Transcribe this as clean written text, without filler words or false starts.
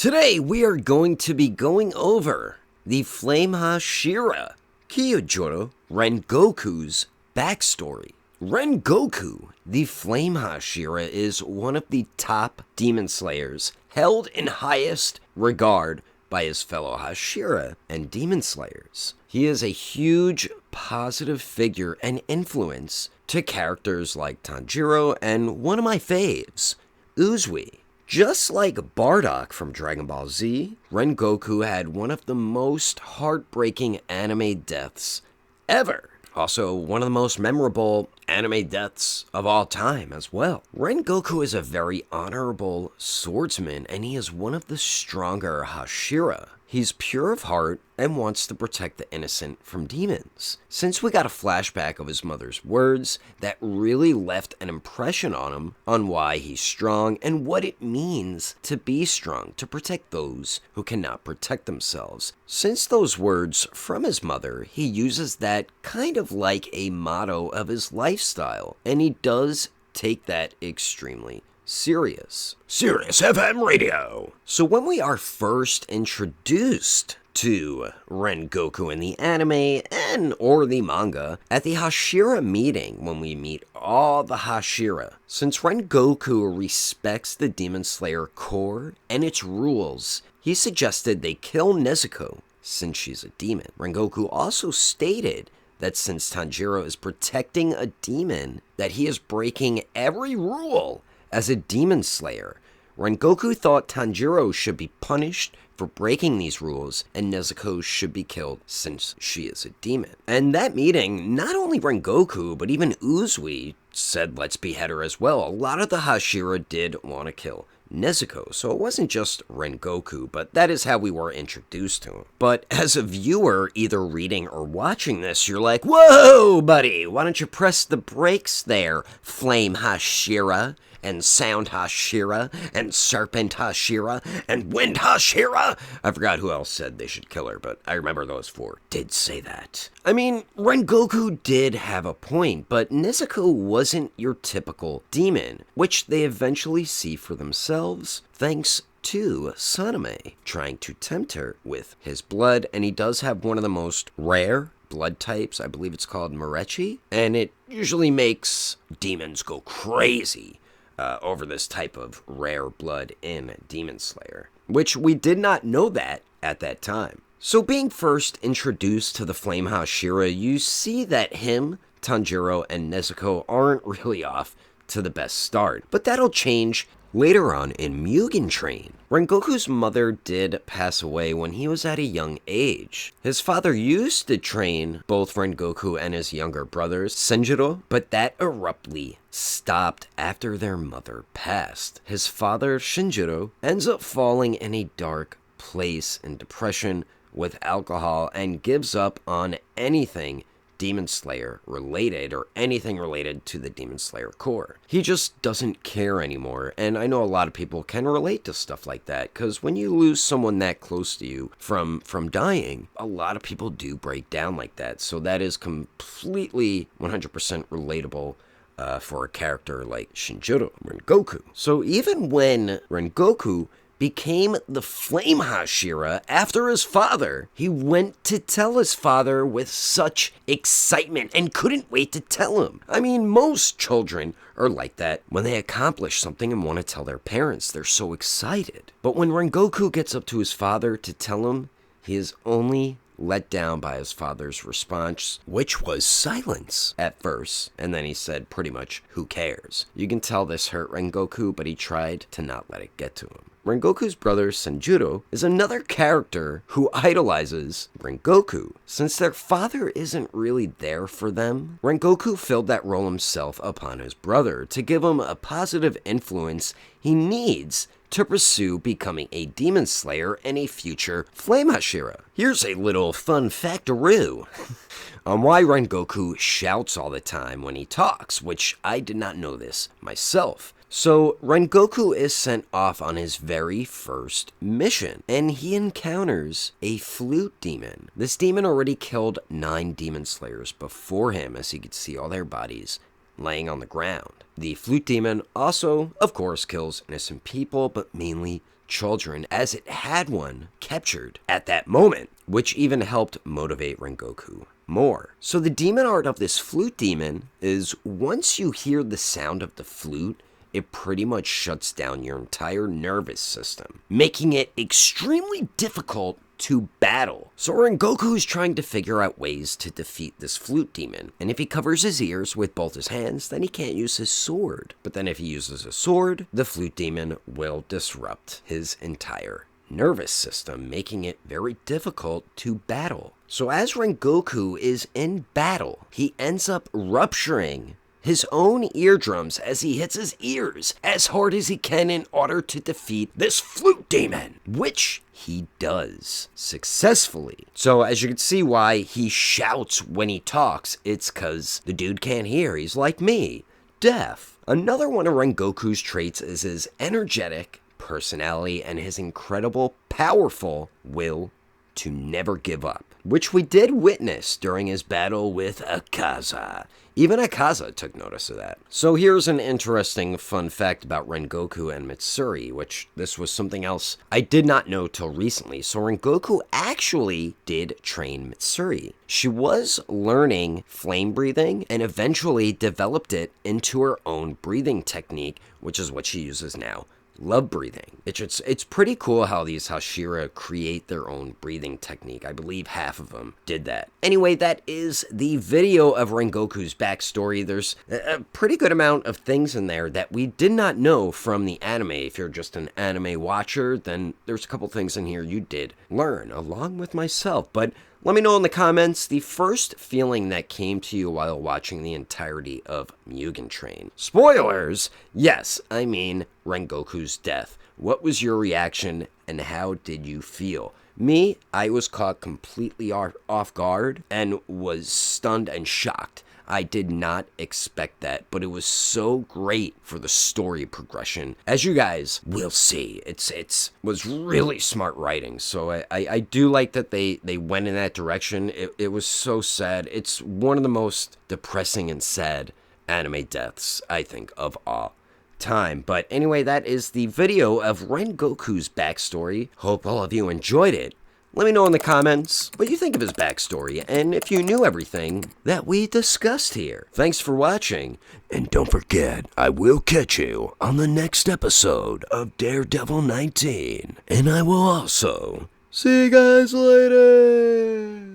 Today we are going to be going over the Flame Hashira, Kyojuro Rengoku's backstory. Ren Goku, the Flame Hashira, is one of the top demon slayers held in highest regard by his fellow Hashira and demon slayers. He is a huge positive figure and influence to characters like Tanjiro and one of my faves, Uzui. Just like Bardock from Dragon Ball Z, Ren Goku had one of the most heartbreaking anime deaths ever. Also, one of the most memorable anime deaths of all time as well. Ren Goku is a very honorable swordsman, and he is one of the stronger Hashira. He's pure of heart and wants to protect the innocent from demons. Since we got a flashback of his mother's words, that really left an impression on him on why he's strong and what it means to be strong, to protect those who cannot protect themselves. Since those words from his mother, he uses that kind of like a motto of his lifestyle, and he does take that extremely serious. Sirius FM Radio. So when we are first introduced to Ren Goku in the anime and or the manga at the Hashira Meeting, when we meet all the Hashira, since Ren Goku respects the Demon Slayer core and its rules, he suggested they kill Nezuko since she's a demon. Ren Goku also stated that since Tanjiro is protecting a demon, that he is breaking every rule as a demon slayer. Ren Goku thought Tanjiro should be punished for breaking these rules, and Nezuko should be killed since she is a demon. And that meeting, not only Ren Goku, but even Uzui said let's behead her as well. A lot of the Hashira did want to kill Nezuko, so it wasn't just Ren Goku, but that is how we were introduced to him. But as a viewer, either reading or watching this, you're like, whoa, buddy, why don't you press the brakes there, Flame Hashira, and Sound Hashira, and Serpent Hashira, and Wind Hashira? I forgot who else said they should kill her, but I remember those four did say that. I mean, Ren Goku did have a point, but Nezuko wasn't your typical demon, which they eventually see for themselves, thanks to Saname trying to tempt her with his blood, and he does have one of the most rare blood types. I believe it's called Morechi, and it usually makes demons go crazy over this type of rare blood in Demon Slayer, which we did not know that at that time. So being first introduced to the Flame Hashira, you see that him, Tanjiro, and Nezuko aren't really off to the best start, but that'll change later on in Mugen Train. Rengoku's mother did pass away when he was at a young age. His father used to train both Rengoku and his younger brothers, Sonjudo, but that abruptly stopped after their mother passed. His father, Shinjiro, ends up falling in a dark place in depression with alcohol and gives up on anything Demon Slayer related or anything related to the Demon Slayer core. He just doesn't care anymore, and I know a lot of people can relate to stuff like that, because when you lose someone that close to you from dying, a lot of people do break down like that, so that is completely 100% relatable for a character like Shinjiro Rengoku. So even when Rengoku became the Flame Hashira after his father, he went to tell his father with such excitement and couldn't wait to tell him. I mean, most children are like that. When they accomplish something and want to tell their parents, they're so excited. But when Rengoku gets up to his father to tell him, he is only let down by his father's response, which was silence at first, and then he said pretty much, who cares? You can tell this hurt Rengoku, but he tried to not let it get to him. Rengoku's brother Sonjudo is another character who idolizes Rengoku. Since their father isn't really there for them, Rengoku filled that role himself upon his brother to give him a positive influence he needs to pursue becoming a demon slayer and a future Flame Hashira. Here's a little fun factaroo on why Rengoku shouts all the time when he talks, which I did not know this myself. So Rengoku is sent off on his very first mission, and he encounters a Flute Demon. This demon already killed 9 demon slayers before him, as you could see all their bodies laying on the ground. The Flute Demon also, of course, kills innocent people, but mainly children as it had one captured at that moment, which even helped motivate Rengoku more. So the demon art of this flute demon is once you hear the sound of the flute, it pretty much shuts down your entire nervous system, making it extremely difficult to battle. So Rengoku is trying to figure out ways to defeat this flute demon, and if he covers his ears with both his hands, then he can't use his sword. But then if he uses a sword, the flute demon will disrupt his entire nervous system, making it very difficult to battle. So as Rengoku is in battle, he ends up rupturing his own eardrums as he hits his ears as hard as he can in order to defeat this flute demon, which he does successfully. So as you can see why he shouts when he talks, it's because the dude can't hear. He's like me, deaf. Another one of Rengoku's traits is his energetic personality and his incredible, powerful will to never give up, which we did witness during his battle with Akaza. Even Akaza took notice of that. So here's an interesting fun fact about Rengoku and Mitsuri, which this was something else I did not know till recently. So Rengoku actually did train Mitsuri. She was learning flame breathing and eventually developed it into her own breathing technique, which is what she uses now. Love breathing. It's pretty cool how these Hashira create their own breathing technique. I believe half of them did that. Anyway, that is the video of Rengoku's backstory. There's a pretty good amount of things in there that we did not know from the anime. If you're just an anime watcher, then there's a couple things in here you did learn, along with myself. But let me know in the comments the first feeling that came to you while watching the entirety of Mugen Train. Spoilers! Yes, I mean Rengoku's death. What was your reaction and how did you feel? Me, I was caught completely off guard and was stunned and shocked. I did not expect that, but it was so great for the story progression. As you guys will see, it was really smart writing, so I do like that they went in that direction. It was so sad. It's one of the most depressing and sad anime deaths, I think, of all time. But anyway, that is the video of Rengoku's backstory. Hope all of you enjoyed it. Let me know in the comments what you think of his backstory, and if you knew everything that we discussed here. Thanks for watching, and don't forget, I will catch you on the next episode of Daredevil 19, and I will also see you guys later.